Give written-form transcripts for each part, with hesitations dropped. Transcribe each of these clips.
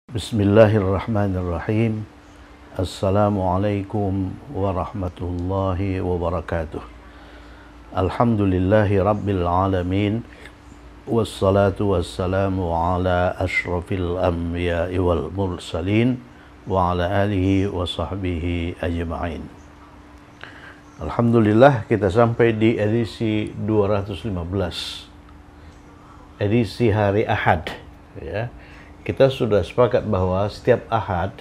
Bismillahirrahmanirrahim. Assalamualaikum warahmatullahi wabarakatuh. Alhamdulillahi rabbil alamin. Wassalatu wassalamu ala ashrafil anbiya'i wal mursalin wa ala alihi wa sahbihi ajma'in. Alhamdulillah, kita sampai di edisi 215, edisi hari Ahad, ya. Kita sudah sepakat bahwa setiap Ahad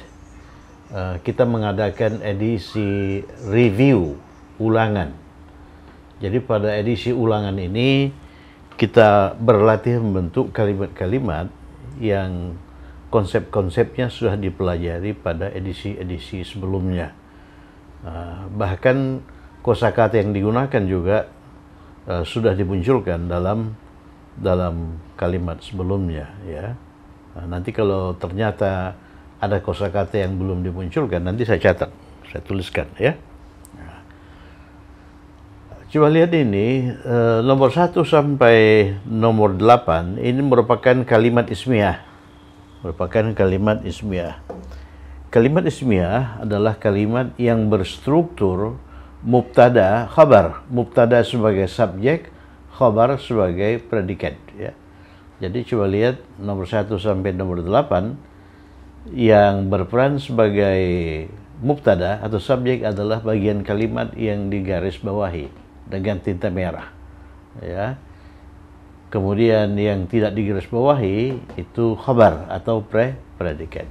kita mengadakan edisi review ulangan. Jadi pada edisi ulangan ini kita berlatih membentuk kalimat-kalimat yang konsep-konsepnya sudah dipelajari pada edisi-edisi sebelumnya. Bahkan kosakata yang digunakan juga sudah dimunculkan dalam kalimat sebelumnya, ya. Nanti kalau ternyata ada kosakata yang belum dimunculkan, nanti saya catat, saya tuliskan, ya. Coba lihat ini, nomor 1 sampai nomor 8, ini merupakan kalimat ismiyah. Kalimat ismiyah adalah kalimat yang berstruktur mubtada, khabar. Mubtada sebagai subjek, khabar sebagai predikat, ya. Jadi coba lihat nomor 1 sampai nomor 8, yang berperan sebagai mubtada atau subjek adalah bagian kalimat yang digaris bawahi dengan tinta merah, ya. Kemudian yang tidak digaris bawahi itu khabar atau predikat.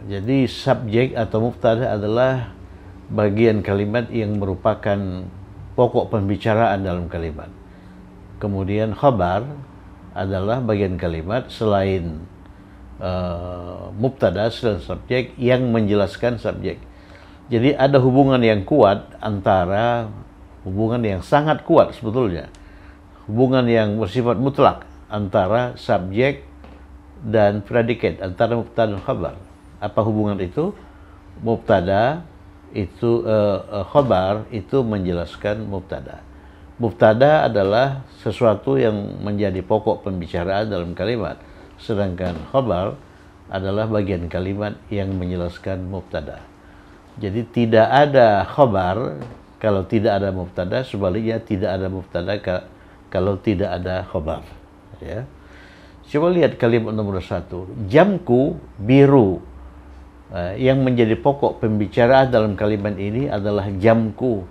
Jadi subjek atau mubtada adalah bagian kalimat yang merupakan pokok pembicaraan dalam kalimat. Kemudian khabar adalah bagian kalimat selain mubtada, selain subjek, yang menjelaskan subjek. Jadi ada hubungan yang kuat antara, hubungan yang sangat kuat sebetulnya, hubungan yang bersifat mutlak antara subjek dan predikat, antara mubtada dan khabar. Apa hubungan itu? Mubtada itu, khabar itu menjelaskan mubtada. Mubtada adalah sesuatu yang menjadi pokok pembicaraan dalam kalimat, sedangkan khabar adalah bagian kalimat yang menjelaskan mubtada. Jadi tidak ada khabar kalau tidak ada mubtada, sebaliknya tidak ada mubtada kalau tidak ada khabar, ya. Coba lihat kalimat nomor 1, jamku biru. Yang menjadi pokok pembicaraan dalam kalimat ini adalah jamku.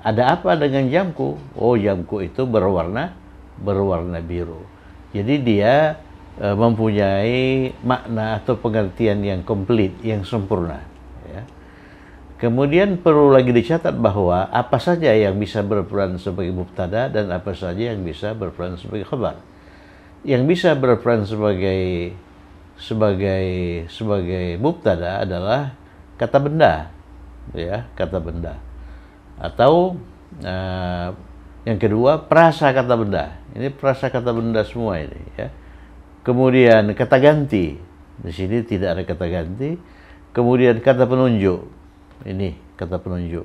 Ada apa dengan jamku? Oh, jamku itu berwarna biru. Jadi dia mempunyai makna atau pengertian yang komplit, yang sempurna, ya. Kemudian perlu lagi dicatat bahwa apa saja yang bisa berperan sebagai mubtada dan apa saja yang bisa berperan sebagai khabar. Yang bisa berperan sebagai mubtada adalah kata benda, ya, kata benda. Atau yang kedua, prasa kata benda. Ini prasa kata benda semua ini, ya. Kemudian kata ganti. Di sini tidak ada kata ganti. Kemudian kata penunjuk. Ini kata penunjuk.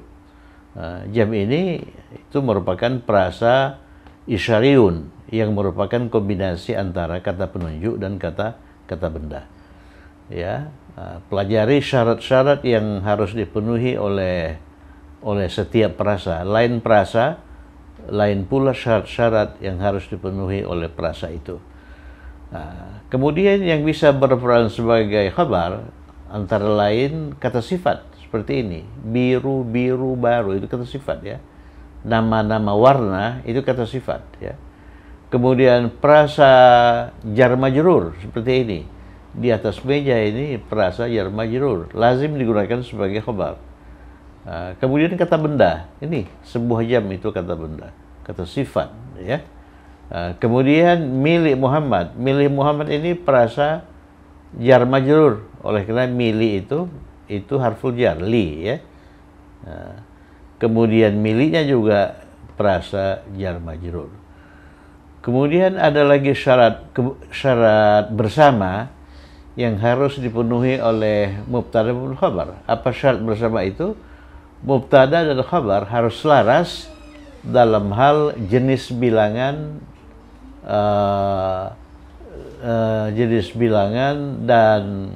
Jam ini itu merupakan prasa isyariun yang merupakan kombinasi antara kata penunjuk dan kata benda. Ya, pelajari syarat-syarat yang harus dipenuhi oleh setiap prasa. Lain prasa, lain pula syarat-syarat yang harus dipenuhi oleh prasa itu. Kemudian yang bisa berperan sebagai khabar antara lain kata sifat seperti ini. Biru, baru, itu kata sifat, ya. Nama-nama warna itu kata sifat, ya. Kemudian prasa jar majrur seperti ini. Di atas meja ini prasa jar majrur, lazim digunakan sebagai khabar. Kemudian kata benda, ini sebuah jam itu kata benda, kata sifat, ya. Kemudian milik Muhammad ini prasa jar majrur, oleh karena milik itu harful jar, li, ya. Kemudian miliknya juga prasa jar majrur. Kemudian ada lagi syarat bersama yang harus dipenuhi oleh mubtada dan khabar. Apa syarat bersama itu? Mubtada dan khabar harus selaras dalam hal jenis bilangan jenis bilangan dan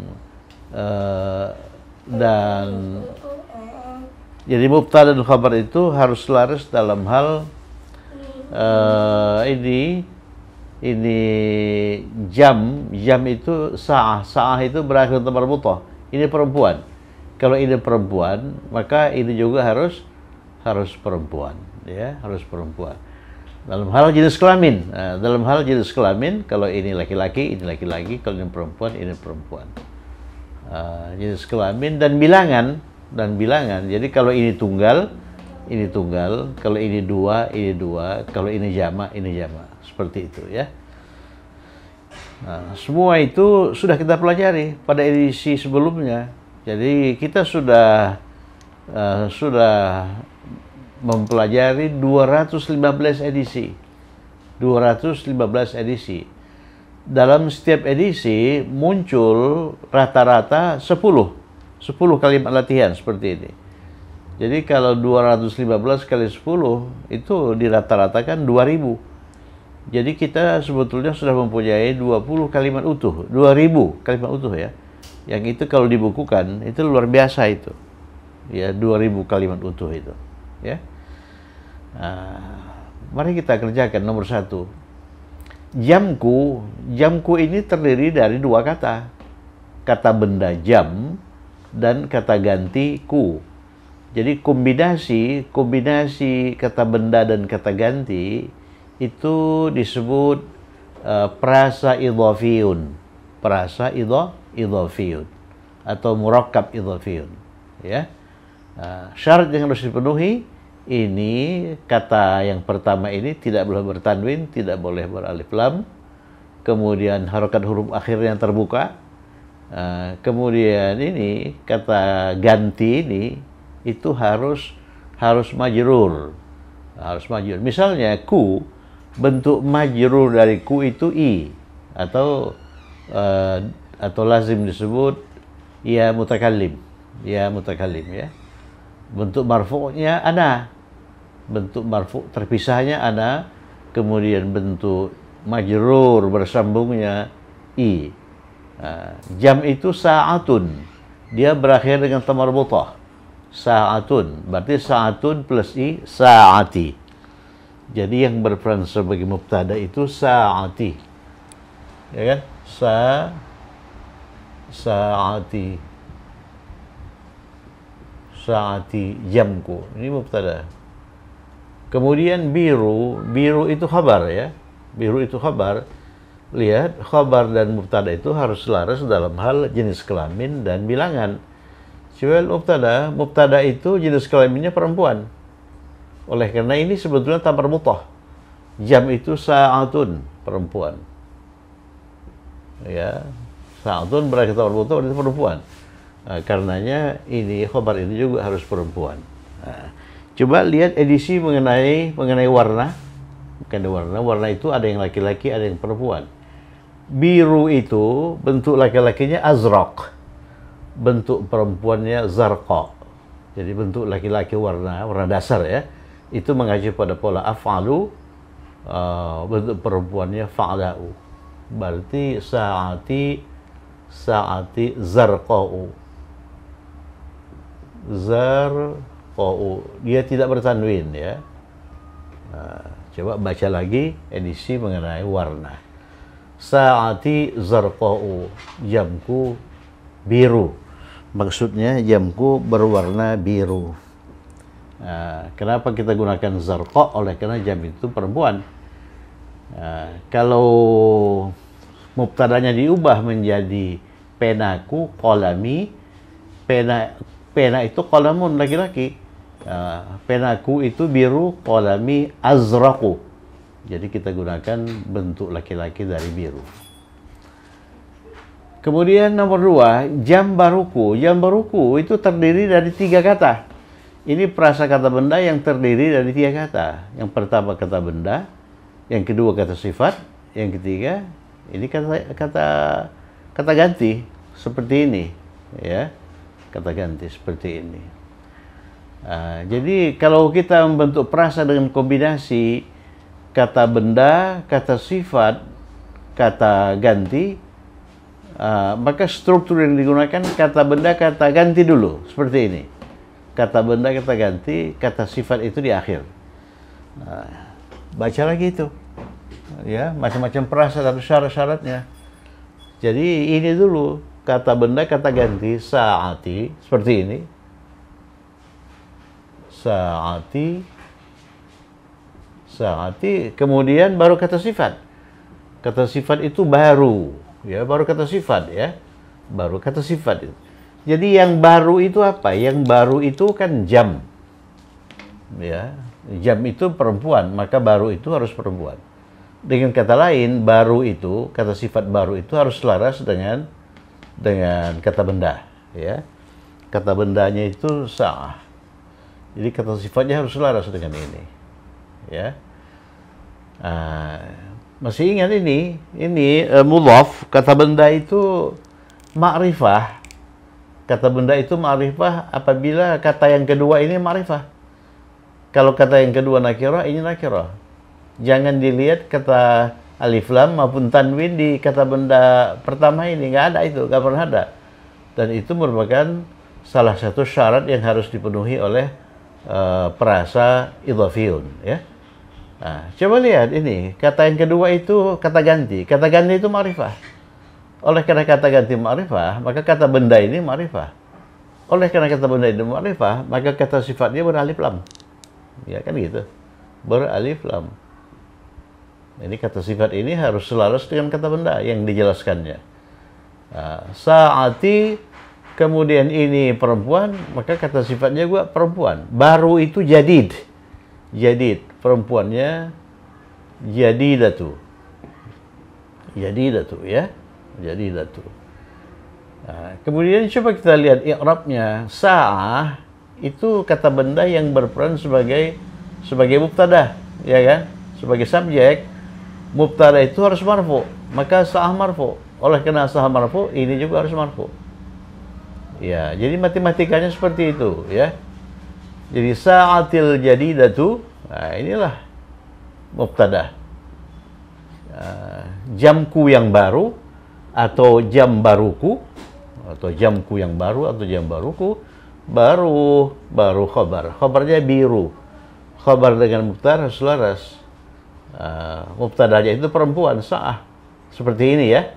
jadi mubtada dan khabar itu harus selaras dalam hal ini jam itu sa'ah itu berakhir tempat mutah. Ini perempuan. Kalau ini perempuan, maka ini juga harus perempuan, ya, harus perempuan. Dalam hal jenis kelamin, kalau ini laki-laki, ini laki-laki, kalau ini perempuan, ini perempuan. Jenis kelamin dan bilangan. Jadi kalau ini tunggal, kalau ini dua, kalau ini jama', ini jama'. Seperti itu, ya. Nah, semua itu sudah kita pelajari pada edisi sebelumnya. Jadi kita sudah mempelajari 215 edisi. 215 edisi. Dalam setiap edisi muncul rata-rata 10 kalimat latihan seperti ini. Jadi kalau 215 kali 10 itu dirata-ratakan 2000. Jadi kita sebetulnya sudah mempunyai 20 kalimat utuh, 2000 kalimat utuh, ya. Yang itu kalau dibukukan itu luar biasa itu. Ya, 2000 kalimat utuh itu, ya. Nah, mari kita kerjakan. Nomor 1. Jamku ini terdiri dari 2 kata. Kata benda jam dan kata ganti ku. Jadi kombinasi kata benda dan kata ganti itu disebut prasa idhafiyun. Prasa idhafiyun atau murakkab idhafiyun, ya. Syarat yang harus dipenuhi, ini kata yang pertama ini tidak boleh bertanwin, tidak boleh beralif lam, kemudian harokat huruf akhir yang terbuka, kemudian ini kata ganti ini itu harus majrur, misalnya ku, bentuk majrur dari ku itu i, atau lazim disebut ya mutakallim, ya. Bentuk marfu'nya ana, bentuk marfu' terpisahnya ana, kemudian bentuk majrur bersambungnya i. Jam itu sa'atun, dia berakhir dengan ta marbutah. Sa'atun, berarti sa'atun plus i, sa'ati. Jadi yang berperan sebagai mubtada itu sa'ati, ya kan? Sa'ati jamku, ini mubtada. Kemudian biru itu khabar, ya. Biru itu khabar. Lihat, khabar dan mubtada itu harus selaras dalam hal jenis kelamin dan bilangan. Coba mubtada itu jenis kelaminnya perempuan. Oleh karena ini sebetulnya tamar mutah. Jam itu sa'atun, perempuan. Ya, sa'atun berakhir tamar mutah, itu perempuan. Karenanya ini khabar ini juga harus perempuan. Coba lihat edisi mengenai warna. Warna itu ada yang laki-laki, ada yang perempuan. Biru itu bentuk laki-lakinya azraq, bentuk perempuannya zarqa. Jadi bentuk laki-laki warna dasar, ya. Itu mengacu pada pola af'alu, bentuk perempuannya fa'la'u. Berarti sa'ati zarqa'u. Dia tidak bertanwin, ya. Coba baca lagi edisi mengenai warna. Sa'ati zarqa'u, jamku biru. Maksudnya jamku berwarna biru. Kenapa kita gunakan zarqa? Oleh karena jam itu perempuan. Kalau mubtadanya diubah menjadi penaku, qalami, pena itu qalamun laki-laki. Penaku itu biru, qalami azraqu. Jadi kita gunakan bentuk laki-laki dari biru. Kemudian nomor 2, jam baruku. Jam baruku itu terdiri dari 3 kata. Ini prasakata benda yang terdiri dari 3 kata. Yang pertama kata benda, yang kedua kata sifat, yang ketiga ini kata ganti seperti ini, ya. Kata ganti seperti ini. Jadi kalau kita membentuk prasa dengan kombinasi kata benda, kata sifat, kata ganti, maka struktur yang digunakan kata benda, kata ganti dulu. Seperti ini. Kata benda, kata ganti, kata sifat itu di akhir. Baca lagi itu. Ya, macam-macam perasa dan syarat-syaratnya. Jadi ini dulu. Kata benda, kata ganti, sa'ati. Seperti ini. Sa'ati, kemudian baru kata sifat. Kata sifat itu baru, ya, baru kata sifat, ya. Baru kata sifat itu. Jadi yang baru itu apa? Yang baru itu kan jam. Ya, jam itu perempuan, maka baru itu harus perempuan. Dengan kata lain, baru itu, kata sifat baru itu harus selaras dengan kata benda, ya. Kata bendanya itu sa'ah. Jadi kata sifatnya harus selaras dengan ini, ya. Masih ingat ini mudhaf, kata benda itu ma'rifah. Kata benda itu ma'rifah apabila kata yang kedua ini ma'rifah. Kalau kata yang kedua nakirah, ini nakirah. Jangan dilihat kata alif lam maupun tanwin di kata benda pertama ini, nggak ada itu, nggak pernah ada. Dan itu merupakan salah satu syarat yang harus dipenuhi oleh perasa idhafiyun, ya. Nah, coba lihat ini, kata yang kedua itu kata ganti. Kata ganti itu ma'rifah. Oleh karena kata ganti ma'rifah, maka kata benda ini ma'rifah. Oleh karena kata benda ini ma'rifah, maka kata sifatnya beralif lam. Ya kan gitu. Beralif lam. Ini kata sifat ini harus selaras dengan kata benda yang dijelaskannya. Sa'ati, kemudian ini perempuan, maka kata sifatnya juga perempuan. Baru itu jadid. Jadid, perempuannya jadidatu. Jadidatu, ya. Jadidatu. Kemudian coba kita lihat i'rabnya. Sa'ah itu kata benda yang berperan sebagai mubtada, ya kan? Sebagai subjek. Mubtada itu harus marfu, maka sa'ah marfu. Oleh karena sa'ah marfu, ini juga harus marfu. Ya, jadi matematikanya seperti itu, ya. Jadi sa'atil jadidatu, nah inilah mubtada. Jamku yang baru atau jam baruku, atau jamku yang baru atau jam baruku, baru khabar. Khabarnya biru. Khabar dengan mubtada harus selaras. Mubtadanya itu perempuan, sa'ah. Seperti ini, ya.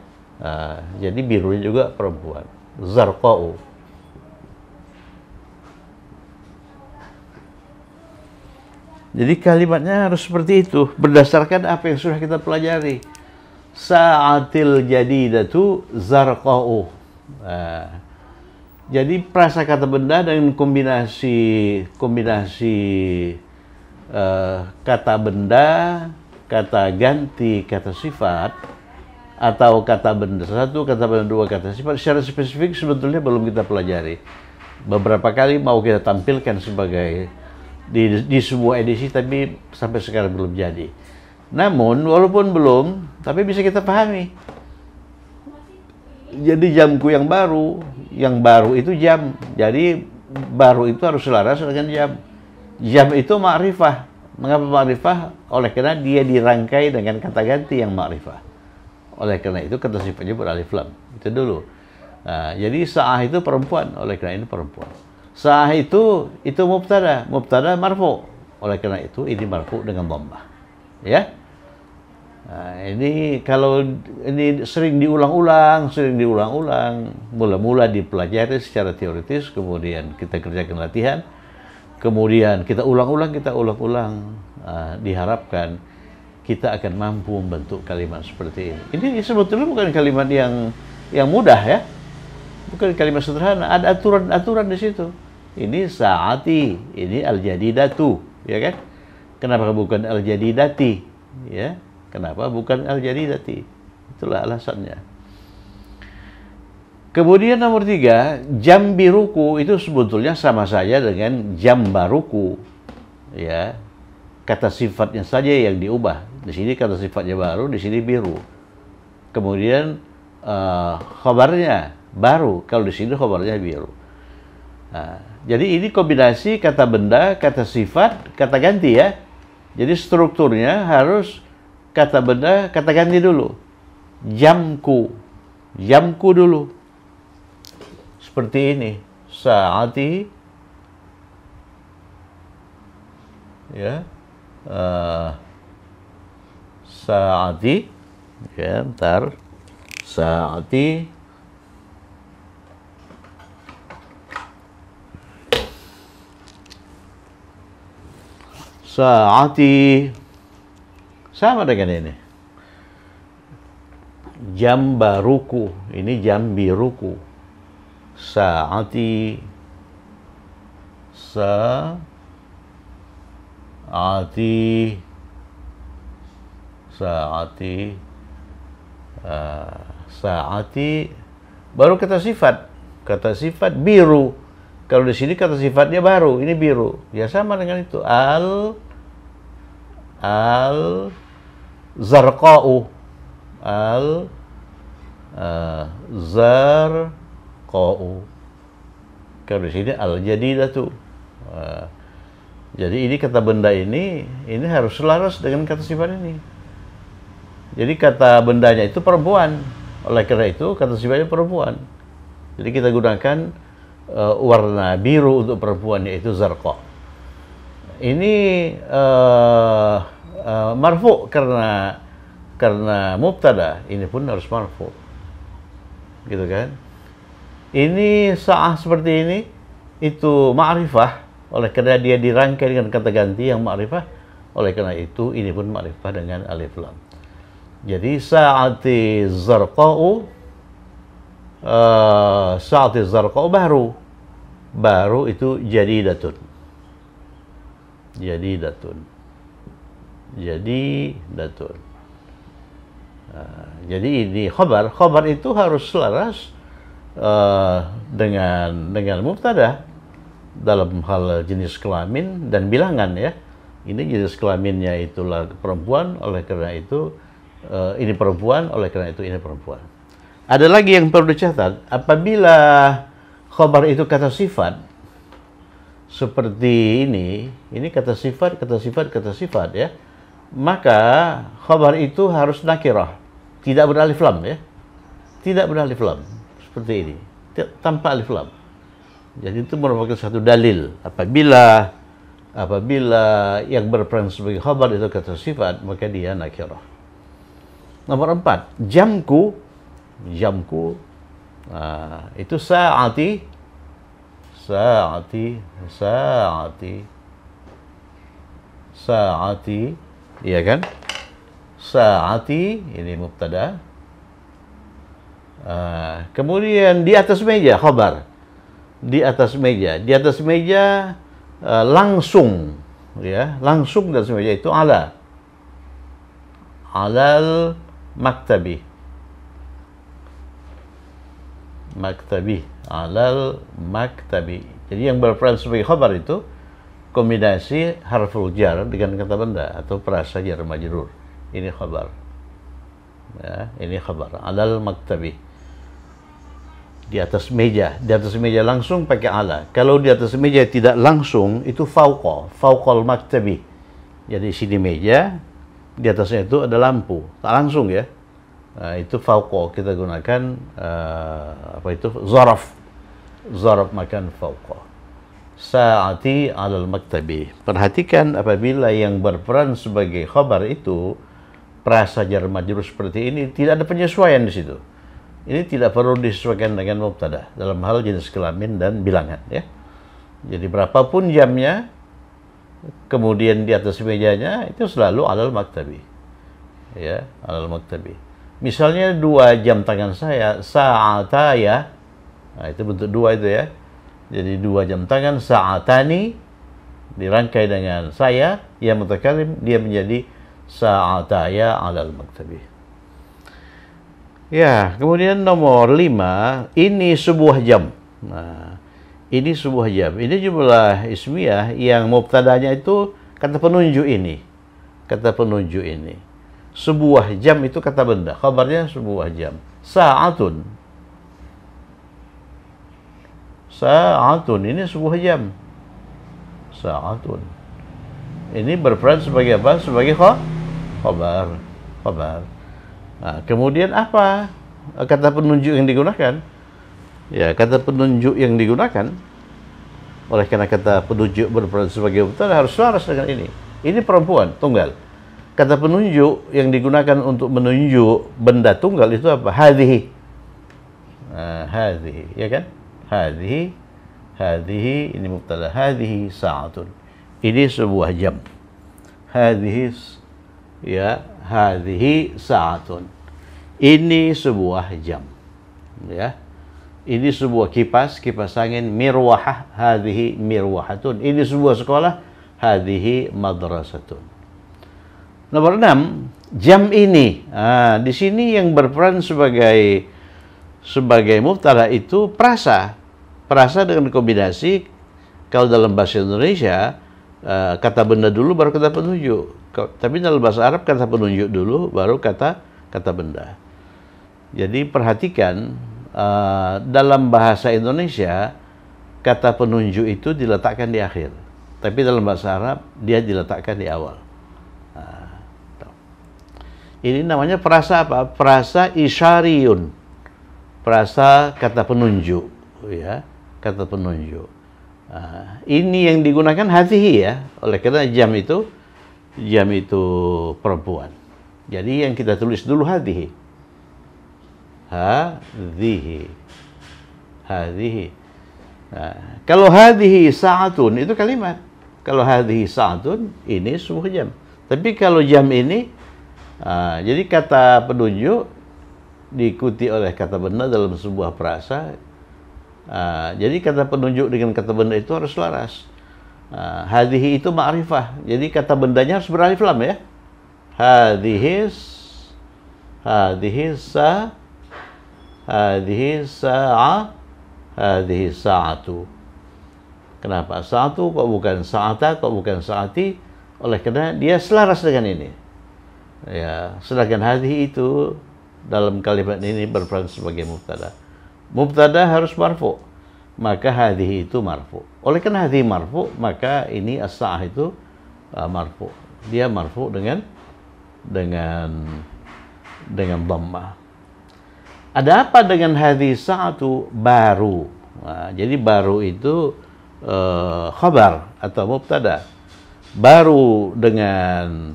Jadi birunya juga perempuan. Zarqa'u. Jadi kalimatnya harus seperti itu, berdasarkan apa yang sudah kita pelajari. Sa'atil jadidatu zarqa'u. Jadi prasakata benda dengan kombinasi kata benda, kata ganti, kata sifat, atau kata benda satu, kata benda dua, kata sifat secara spesifik sebetulnya belum kita pelajari. Beberapa kali mau kita tampilkan sebagai di sebuah edisi, tapi sampai sekarang belum jadi. Namun walaupun belum, tapi bisa kita pahami. Jadi jamku yang baru itu jam. Jadi baru itu harus selaras dengan jam. Jam itu ma'rifah. Mengapa ma'rifah? Oleh karena dia dirangkai dengan kata ganti yang ma'rifah. Oleh karena itu kata sifatnya beralif lam. Itu dulu. Nah, jadi sa'ah itu perempuan. Oleh karena ini perempuan. Sa'ah itu mubtada marfu. Oleh karena itu ini marfu dengan dhammah. Ya. Nah, ini kalau ini sering diulang-ulang, mula-mula dipelajari secara teoritis, kemudian kita kerjakan latihan, kemudian kita ulang-ulang, diharapkan kita akan mampu membentuk kalimat seperti ini. Ini sebetulnya bukan kalimat yang mudah, ya. Bukan kalimat sederhana, ada aturan di situ. Ini sa'ati, ini al-jadidatu, ya kan? Kenapa bukan al-jadidati? Ya, kenapa bukan al-jadidati? Itulah alasannya. Kemudian nomor 3, jam biruku itu sebetulnya sama saja dengan jam baruku. Ya, kata sifatnya saja yang diubah. Di sini kata sifatnya baru, di sini biru. Kemudian khabarnya baru, kalau di sini khabarnya biru. Nah, jadi ini kombinasi kata benda, kata sifat, kata ganti, ya. Jadi strukturnya harus kata benda, kata ganti dulu. jamku. Jamku dulu. Seperti ini. Saati. Ya. Saati. Ya, bentar. Saati. Saati. Sama dengan ini. Jambaruku. Ini jambiruku. Saati. Saati. Saati. Saati. Baru kata sifat. Kata sifat biru. Kalau di sini kata sifatnya baru. Ini biru. Ya sama dengan itu. Zarqa'u. Zarqa'u. Kalau di sini al-jadidatu. Jadi ini kata benda ini harus selaras dengan kata sifat ini. Jadi kata bendanya itu perempuan. Oleh karena itu kata sifatnya perempuan. Jadi kita gunakan warna biru untuk perempuan, yaitu zarqa. Ini marfu karena mubtada, ini pun harus marfu. Gitu kan? Ini sa'ah seperti ini itu ma'rifah, oleh karena dia dirangkai dengan kata ganti yang ma'rifah. Oleh karena itu ini pun ma'rifah dengan alif lam. Jadi sa'ati zarqa'u, sa'ati zarqa'u baru itu jadidatun. Jadidatun. Jadi ini khabar itu harus selaras dengan mubtada dalam hal jenis kelamin dan bilangan, ya. Ini jenis kelaminnya itulah perempuan, oleh karena itu ini perempuan, oleh karena itu ini perempuan. Ada lagi yang perlu dicatat, apabila khabar itu kata sifat seperti ini kata sifat, ya. Maka khabar itu harus nakirah, tidak beralif lam, ya. Tidak beralif lam, seperti ini, tanpa alif lam. Jadi itu merupakan satu dalil apabila yang berperan sebagai khabar itu kata sifat, maka dia nakirah. Nomor 4, jamku. Itu sa'ati, iya kan? Sa'ati ini mubtada. Kemudian di atas meja khabar. Di atas meja langsung, ya, langsung di atas meja itu alal maktabi, alal maktabi. Jadi yang berperan sebagai khabar itu kombinasi harful jar dengan kata benda atau perasa jar majrur. Ini khabar, ya, ini khabar alal maktabi. Di atas meja langsung pakai ala. Kalau di atas meja tidak langsung itu fauqal maktabi. Jadi sini meja, di atasnya itu ada lampu, tak langsung, ya. Itu fauqa, kita gunakan zaraf makan fauqa. Sa'ati alal maktabi. Perhatikan apabila yang berperan sebagai khabar itu perasa jar majrur seperti ini, tidak ada penyesuaian di situ. Ini tidak perlu disesuaikan dengan mubtada dalam hal jenis kelamin dan bilangan, ya. Jadi berapapun jamnya, kemudian di atas mejanya itu selalu alal maktabi, ya, alal maktabi. Misalnya 2 jam tangan saya, sa'ataya, nah itu bentuk 2 itu, ya. Jadi 2 jam tangan, sa'atani dirangkai dengan saya yang mutakallim, dia menjadi sa'ataya alal maktabi. Ya, kemudian nomor 5, ini sebuah jam. Nah, ini sebuah jam. Ini jumlah ismiyah yang mubtadanya itu kata penunjuk ini. Kata penunjuk ini. Sebuah jam itu kata benda. Khabarnya sebuah jam. Sa'atun. Sa'atun, ini sebuah jam. Sa'atun. Ini berperan sebagai apa? Sebagai khabar. Nah, kemudian apa kata penunjuk yang digunakan? Ya, kata penunjuk yang digunakan oleh karena kata penunjuk berperan sebagai mubtada harus selaras dengan ini. Ini perempuan tunggal. Kata penunjuk yang digunakan untuk menunjuk benda tunggal itu apa? Hadhihi. Nah, hadhihi, ya kan? Hadhihi, hadhihi ini mubtada. Hadhihi sa'atun. Ini sebuah jam. Hadhihi, ya, hadhihi sa'atun. Ini sebuah jam. Ya. Ini sebuah kipas angin, mirwahah, hadhihi mirwahatun. Ini sebuah sekolah, hadhihi madrasatun. Nomor 6, jam ini. Nah, di sini yang berperan sebagai mubtada itu prasa. Prasa dengan kombinasi, kalau dalam bahasa Indonesia kata benda dulu baru kata penunjuk. Tapi dalam bahasa Arab kata penunjuk dulu baru kata benda. Jadi perhatikan, dalam bahasa Indonesia kata penunjuk itu diletakkan di akhir, tapi dalam bahasa Arab dia diletakkan di awal. Ini namanya perasa apa? Perasa isyariyun, perasa kata penunjuk, ya, kata penunjuk. Ini yang digunakan hadhihi, ya, oleh karena jam itu perempuan. Jadi yang kita tulis dulu hadhihi. Hadhihi. Nah, kalau hadhihi sa'atun itu kalimat. Kalau hadhihi sa'atun ini sebuah jam. Tapi kalau jam ini, jadi kata penunjuk diikuti oleh kata benda dalam sebuah frasa. Jadi kata penunjuk dengan kata benda itu harus selaras. Hadhihi itu ma'rifah. Jadi kata bendanya harus beralif lam, ya. Hadhihi sa'a, hadhihi sa'atu. Kenapa sa'atu kok bukan sa'ata, kok bukan sa'ati? Oleh karena dia selaras dengan ini. Ya, sedangkan hadhihi itu dalam kalimat ini berperan sebagai mubtada. Mubtada harus marfu, maka hadhihi itu marfu. Oleh karena hadhihi marfu, maka ini as-sa'ah itu marfu. Dia marfu dengan dhammah. Ada apa dengan hadhihi sa'atu? Baru. Jadi baru itu khabar atau mubtada. Baru dengan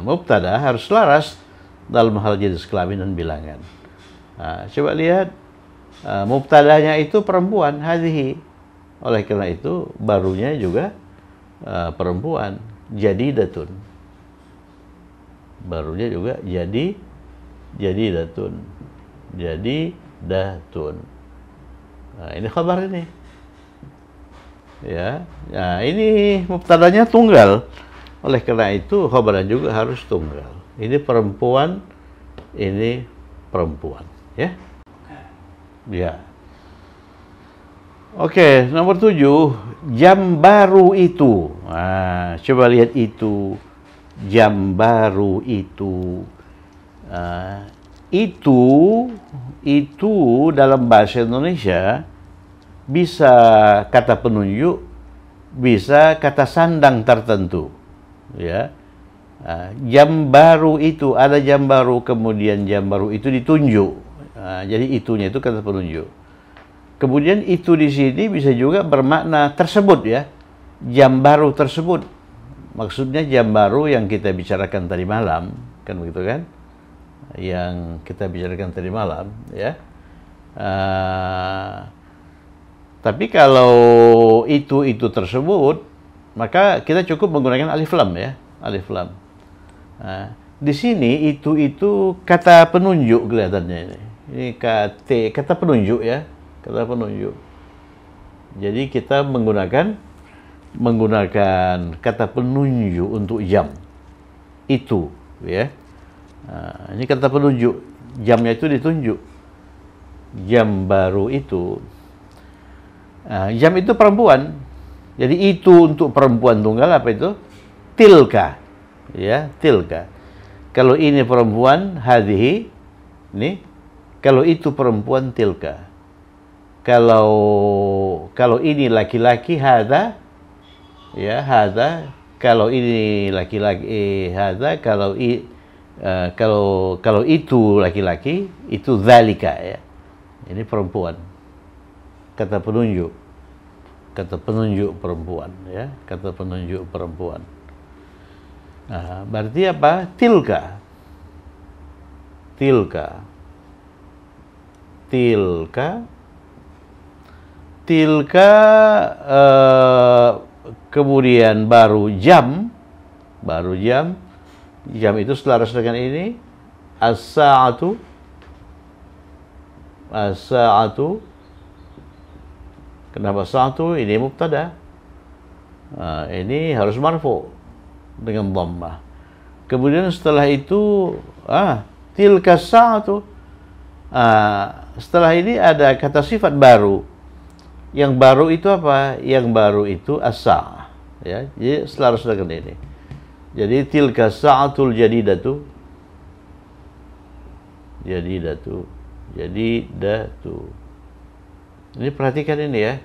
mubtada harus selaras dalam hal jenis kelamin dan bilangan. Coba lihat, mubtadanya itu perempuan, hadhihi. Oleh karena itu barunya juga perempuan, jadidatun. Barunya juga jadidatun. Nah, ini khabar ini. Ya. Nah, ini mubtadanya tunggal. Oleh karena itu khabarnya juga harus tunggal. Ini perempuan, ini perempuan, ya. Ya. Oke, nomor 7, jam baru itu. Nah, coba lihat itu. Jam baru itu. Itu dalam bahasa Indonesia bisa kata penunjuk, bisa kata sandang tertentu, ya. Jam baru itu, ada jam baru, kemudian jam baru itu ditunjuk. Jadi itunya itu kata penunjuk. Kemudian itu di sini bisa juga bermakna tersebut, ya. Jam baru tersebut. Maksudnya jam baru yang kita bicarakan tadi malam, kan begitu kan? Yang kita bicarakan tadi malam, ya. Tapi kalau itu tersebut, maka kita cukup menggunakan alif lam, ya, alif lam. Di sini itu kata penunjuk kelihatannya ini. Ini kata penunjuk, ya, kata penunjuk. Jadi kita menggunakan kata penunjuk untuk jam itu, ya. Ini kata penunjuk, jamnya itu ditunjuk. Jam baru itu. Jam itu perempuan. Jadi itu untuk perempuan tunggal apa itu? Tilka. Ya, tilka. Kalau ini perempuan, hadhihi. Ini. Kalau itu perempuan, tilka. Kalau ini laki-laki, hadha. Ya, hadha. Kalau ini laki-laki, hadha. Kalau itu laki-laki, itu dzalika ya. Ini perempuan. Kata penunjuk perempuan ya, kata penunjuk perempuan. Nah, berarti apa? Tilka kemudian baru jam itu selaras dengan ini as-sa'atu. Kenapa sa'atu? Ini mubtada. Ini harus marfu dengan dhammah. Kemudian setelah itu tilka sa'atu. Setelah ini ada kata sifat baru. Yang baru itu apa? Yang baru itu as-sa'ah ya. Jadi selaras dengan ini. Jadi tilka sa'atul jadidatu. Ini perhatikan ini ya.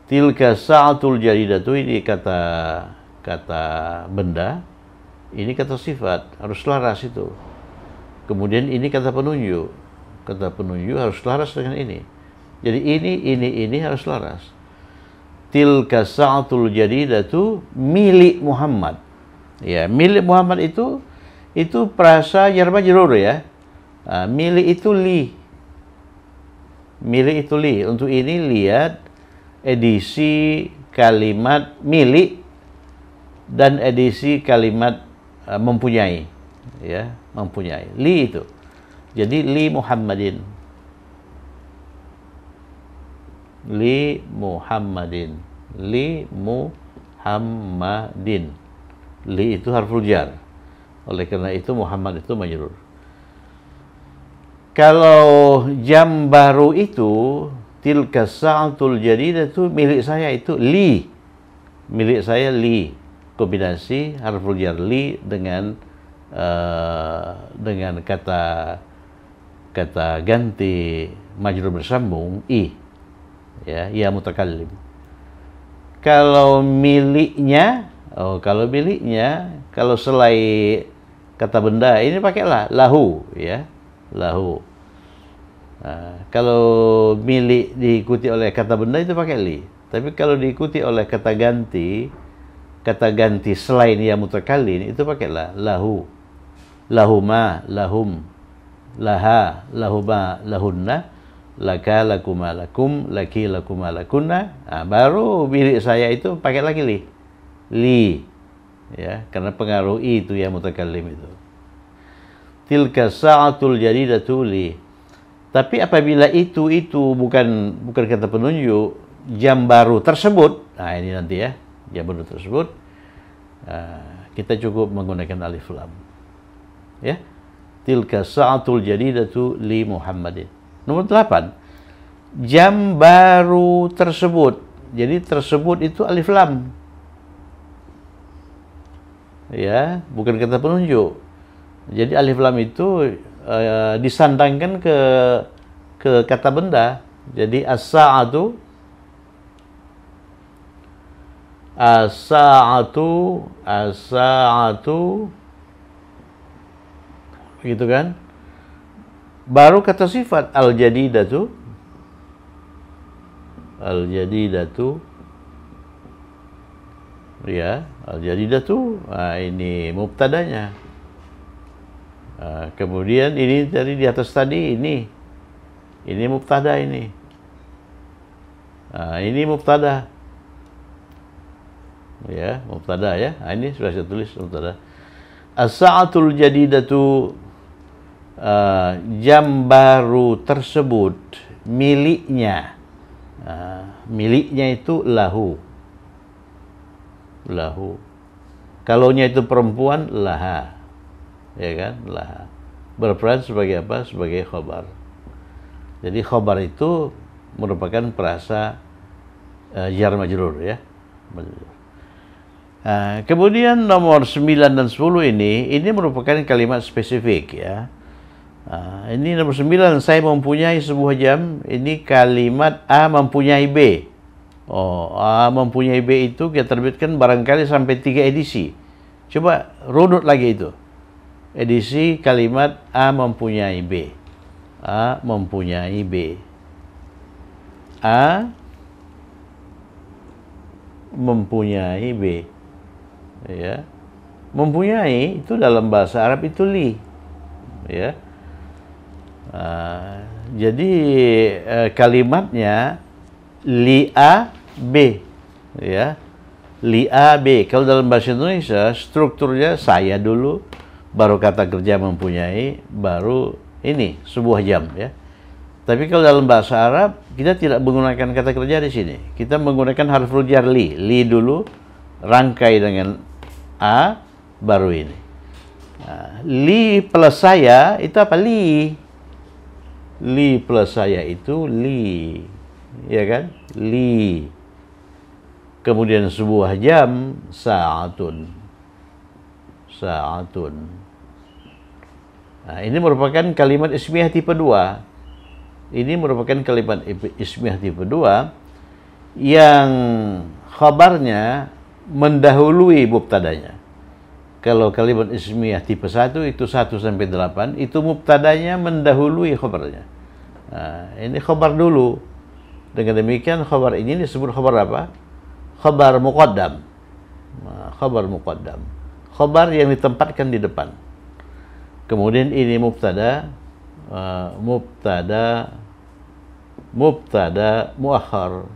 Tilka sa'atul jadidatu, ini kata benda. Ini kata sifat, harus selaras itu. Kemudian ini kata penunjuk. Kata penunjuk harus selaras dengan ini. Jadi ini harus selaras. Tilka sa'atul jadidatu milik Muhammad. Ya, milik Muhammad itu prasa jar majrur ya. Milik itu li. Milik itu li. Untuk ini lihat edisi kalimat milik dan edisi kalimat mempunyai. Ya, mempunyai. Li itu. Jadi li Muhammadin. Li Muhammadin. Li itu harful jar. Oleh karena itu Muhammad itu majrur. Kalau jam baru itu tilka sa'atul jadidatu milik saya itu li. Milik saya li. Kombinasi harful jar li dengan kata ganti majrur bersambung i. Ya mutakallim. Kalau miliknya, kalau selain kata benda ini pakailah lahu ya, lahu. Kalau milik diikuti oleh kata benda itu pakai li. Tapi kalau diikuti oleh kata ganti selain ya mutakallim itu pakailah lahu. Lahuma, lahum, laha, lahuma, lahunna, laka, lakuma, lakum, laki, lakuma, lakunna. Baru milik saya itu pakai lagi li. Ya, karena pengaruh itu ya mutakallim itu. Tilka sa'atul jadidatu li. Tapi apabila itu bukan kata penunjuk, jam baru tersebut. Ini nanti ya, jam baru tersebut. Kita cukup menggunakan alif lam. Ya. Tilka sa'atul jadidatu li Muhammadin. Nomor 8. Jam baru tersebut. Jadi tersebut itu alif lam. Ya, bukan kata penunjuk. Jadi alif lam itu disandangkan ke kata benda. Jadi as-sa'atu gitu kan. Baru kata sifat al-jadidatu ya, al-jadidatu. Ini mubtadanya. Kemudian ini dari di atas tadi ini mubtada ini. Ini mubtada. Ya, mubtada ya. Ini sudah saya tulis mubtada. As-sa'atul jadidatu, jam baru tersebut miliknya. Miliknya itu lahu. Kalaunya itu perempuan, laha. Ya kan? Laha. Berperan sebagai apa? Sebagai khobar. Jadi khobar itu merupakan perasa jar majrur ya. Kemudian nomor 9 dan 10 ini merupakan kalimat spesifik ya. Ini nomor 9, saya mempunyai sebuah jam. Ini kalimat A mempunyai B. A mempunyai B itu kita terbitkan barangkali sampai 3 edisi. Coba runut lagi itu. edisi kalimat A mempunyai B. A mempunyai B. A mempunyai B. Ya. Mempunyai itu dalam bahasa Arab itu li. Ya. Jadi kalimatnya li A B. Ya. Li A B. Kalau dalam bahasa Indonesia strukturnya saya dulu, baru kata kerja mempunyai, baru ini sebuah jam, ya. Tapi kalau dalam bahasa Arab kita tidak menggunakan kata kerja di sini. Kita menggunakan harful jar li. Li dulu rangkai dengan A baru ini. Nah, li plus saya itu apa? Li. Li plus saya itu li. Ya kan? Li. Kemudian sebuah jam sa'atun. Sa'atun. Nah, ini merupakan kalimat ismiyah tipe 2. Ini merupakan kalimat ismiyah tipe 2 yang khabarnya mendahului mubtadanya. Kalau kalimat ismiyah tipe 1 itu 1 sampai 8, itu mubtadanya mendahului khabarnya. Nah, ini khabar dulu. Dengan demikian khabar ini disebut khabar apa? Khabar muqaddam. Nah, khabar muqaddam. Khabar yang ditempatkan di depan. Kemudian ini mubtada, mubtada muakhar.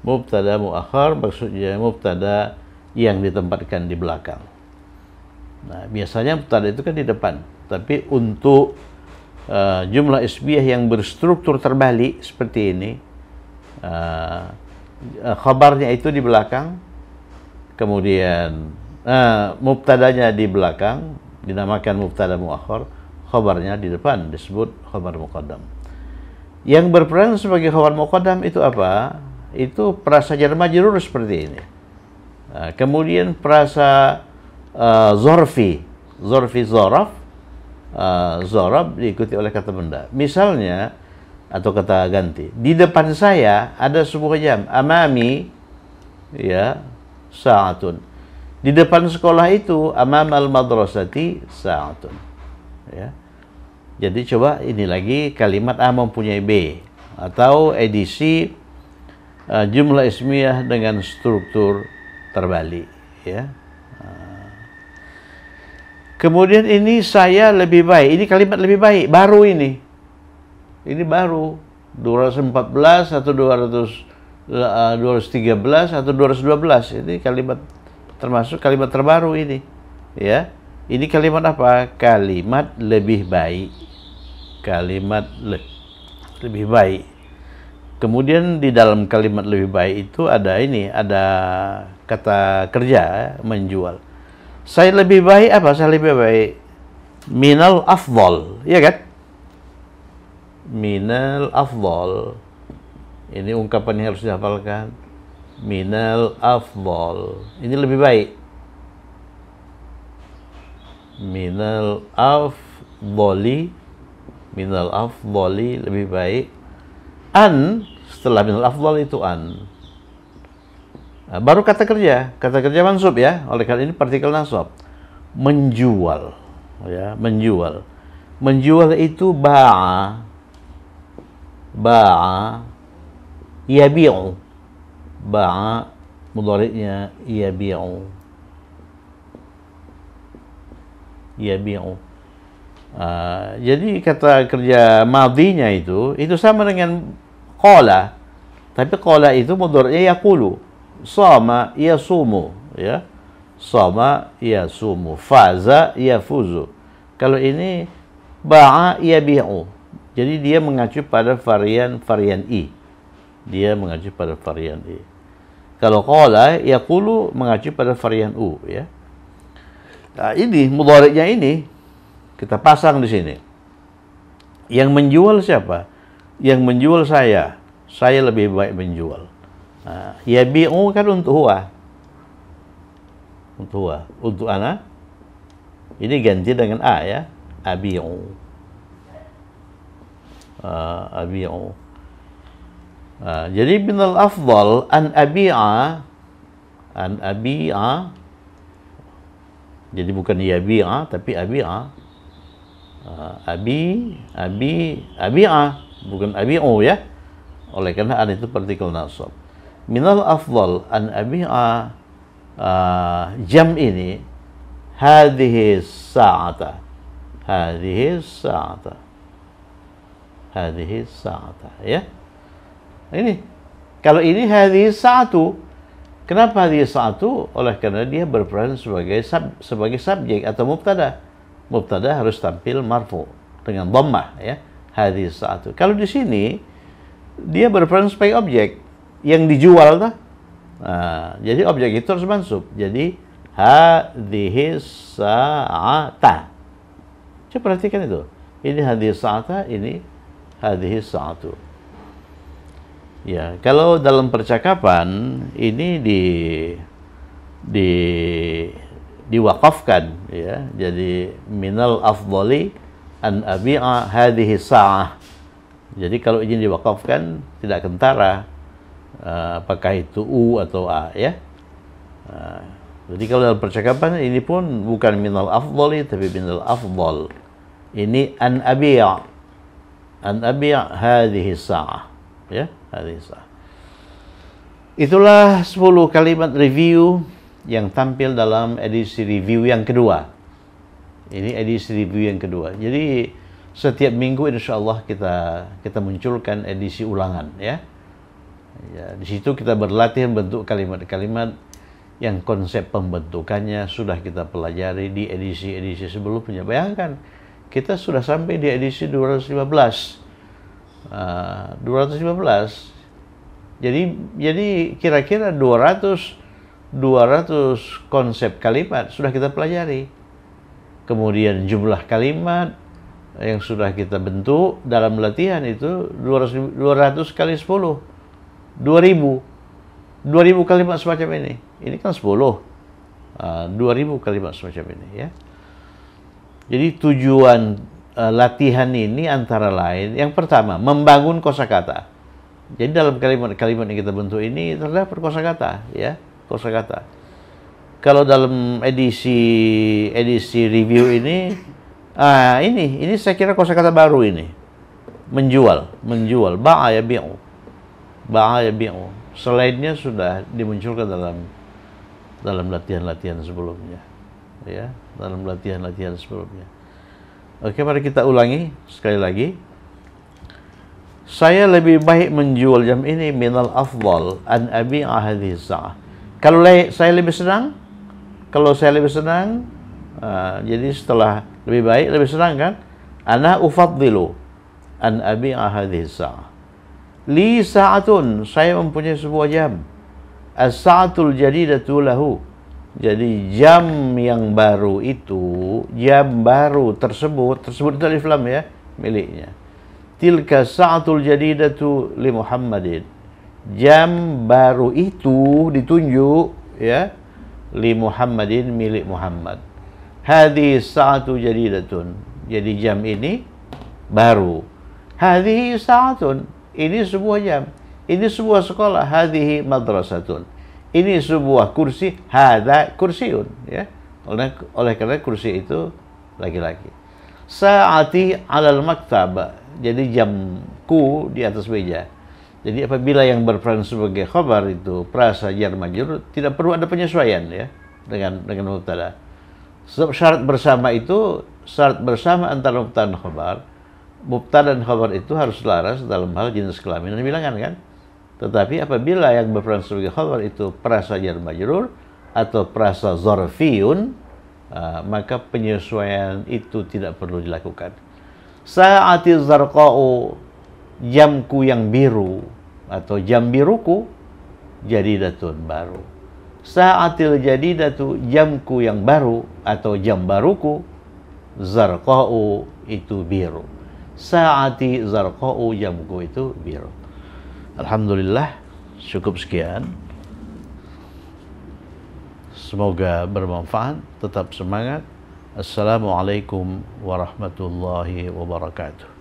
Mubtada muakhar maksudnya mubtada yang ditempatkan di belakang. Nah, biasanya mubtada itu kan di depan, tapi untuk jumlah ismiyah yang berstruktur terbalik seperti ini, khabarnya itu di belakang, kemudian mubtadanya di belakang, dinamakan mubtada muakhar, khabarnya di depan, disebut khabar muqaddam. Yang berperan sebagai khabar muqaddam itu apa? Itu prasa jar majrur seperti ini. Kemudian prasa zorfi, zoraf, zorab diikuti oleh kata benda. Misalnya, atau kata ganti, di depan saya ada sebuah jam, amami, ya, sa'atun. Di depan sekolah itu, amamal madrasati sa'atun. Ya. Jadi coba ini lagi kalimat A mempunyai B, atau edisi jumlah ismiyah dengan struktur terbalik, ya. Kemudian ini saya lebih baik. Ini kalimat lebih baik, baru ini. Ini baru 214 atau 213 atau 212. Ini kalimat termasuk kalimat terbaru ini, ya. Ini kalimat apa? Kalimat lebih baik. Kalimat lebih baik. Kemudian di dalam kalimat lebih baik itu ada ini, ada kata kerja, menjual. Saya lebih baik apa? Saya lebih baik minal afdal, ya kan? Minal afdal. Ini ungkapan yang harus dihafalkan. Minal afdal. Ini lebih baik. Minal afdali. Minal afdali lebih baik. An, setelah minal afdal itu an. Nah, baru kata kerja mansub, ya. Oleh karena ini partikel nasab. Menjual, ya, menjual. Menjual itu ba'a, yabi'u. Ba'a mudhari'nya yabi'u. Yabi'u. Jadi kata kerja madhinya itu sama dengan qala, tapi qala itu mudhari'nya yaqulu. Sama yasumu, ya. Sama yasumu, faza yafuzu. Kalau ini ba'a yabi'u, jadi dia mengacu pada varian i. Dia mengacu pada varian i. Kalau qala yaqulu mengacu pada varian u, ya. Nah, ini mudhari'nya ini kita pasang di sini. Yang menjual siapa? Yang menjual saya. Saya lebih baik menjual. Nah, yabi'u kan untuk huwa. Untuk huwa. Untuk ana. Ini ganti dengan a, ya. Abi'u. Abi'u. Jadi minal afdal an abi'a Jadi bukan yabi'a tapi abi'a. Abi'a, bukan abi'u ya. Oleh karena an itu partikel nasab. Minal afdal an abi'a, jam ini hadhihi sa'ata. Hadhihi sa'ata. Hadhihi sa'ata ya. Ini kalau ini hadhihi sa'atu. Kenapa hadhihi sa'atu? Oleh karena dia berperan sebagai subjek atau mubtada. Mubtada harus tampil marfu dengan dhammah ya. Hadhihi sa'atu. Kalau di sini dia berperan sebagai objek yang dijual tuh. Nah, jadi objek itu harus mansub. Jadi hadhihi sa'ata. Coba perhatikan itu. Ini hadhihi sa'ata, ini hadhihi sa'atu. Ya, kalau dalam percakapan ini diwakafkan ya. Jadi minal afdali an abi'a hadhihi sa'ah. Jadi kalau ini diwakafkan tidak kentara apakah itu u atau a ya. Jadi kalau dalam percakapan ini pun bukan minal afdali tapi minal afdal. Ini an abi'a hadhihi sa'ah ya. Itulah 10 kalimat review yang tampil dalam edisi review yang kedua. Ini edisi review yang kedua. Jadi setiap minggu insya Allah kita munculkan edisi ulangan ya. Di situ kita berlatih membentuk kalimat-kalimat yang konsep pembentukannya sudah kita pelajari di edisi-edisi sebelumnya. Bayangkan kita sudah sampai di edisi 215. 215. Jadi kira-kira 200 konsep kalimat sudah kita pelajari. Kemudian jumlah kalimat yang sudah kita bentuk dalam latihan itu 200 kali 10. 2000 kalimat semacam ini. Ini kan 10. 2000 kalimat semacam ini ya. Jadi tujuan latihan ini antara lain, yang pertama membangun kosakata. Jadi dalam kalimat-kalimat yang kita bentuk ini terdapat kosakata, ya, kosakata. Kalau dalam edisi review ini, ini saya kira kosakata baru ini, menjual, ba'a yabi'u. Selainnya sudah dimunculkan dalam latihan-latihan sebelumnya, ya, dalam latihan-latihan sebelumnya. Oke, mari kita ulangi sekali lagi. Saya lebih baik menjual jam ini minal afdal an abi'a hadhihi sa'ah. Kalau saya lebih senang, jadi setelah lebih baik, lebih senang kan? Ana ufaddilu an abi'a hadhihi sa'ah. Li sa'atun, saya mempunyai sebuah jam. As-sa'atul jadidatu lahu. Jadi jam yang baru itu, jam baru tersebut itu alif lam ya, miliknya. Tilka sa'atul jadidatu li Muhammadin. Jam baru itu ditunjuk ya, li Muhammadin, milik Muhammad. Hadhihi sa'atu jadidatun. Jadi jam ini baru. Hadhihi sa'atun. Ini sebuah jam. Ini sebuah sekolah. Hadhihi madrasatun. Ini sebuah kursi, hadza kursiun ya. Oleh karena kursi itu laki-laki. Sa'ati 'alal maktab. Jadi jamku di atas meja. Jadi apabila yang berperan sebagai khabar itu prasa jar majrur, tidak perlu ada penyesuaian ya dengan mubtada. Syarat bersama antara mubtada dan khabar. Mubtada dan khabar itu harus selaras dalam hal jenis kelamin dan bilangan kan. Tetapi apabila yang berperan sebagai khabar itu prasa jar majrur atau prasa zarfiyun, maka penyesuaian itu tidak perlu dilakukan. Sa'ati zarqa'u, jamku yang biru atau jam biruku, jadidatun baru. Sa'atil jadidatu, jamku yang baru atau jam baruku, zarqa'u itu biru. Sa'ati zarqa'u, jamku itu biru. Alhamdulillah, cukup sekian. Semoga bermanfaat, tetap semangat. Assalamualaikum warahmatullahi wabarakatuh.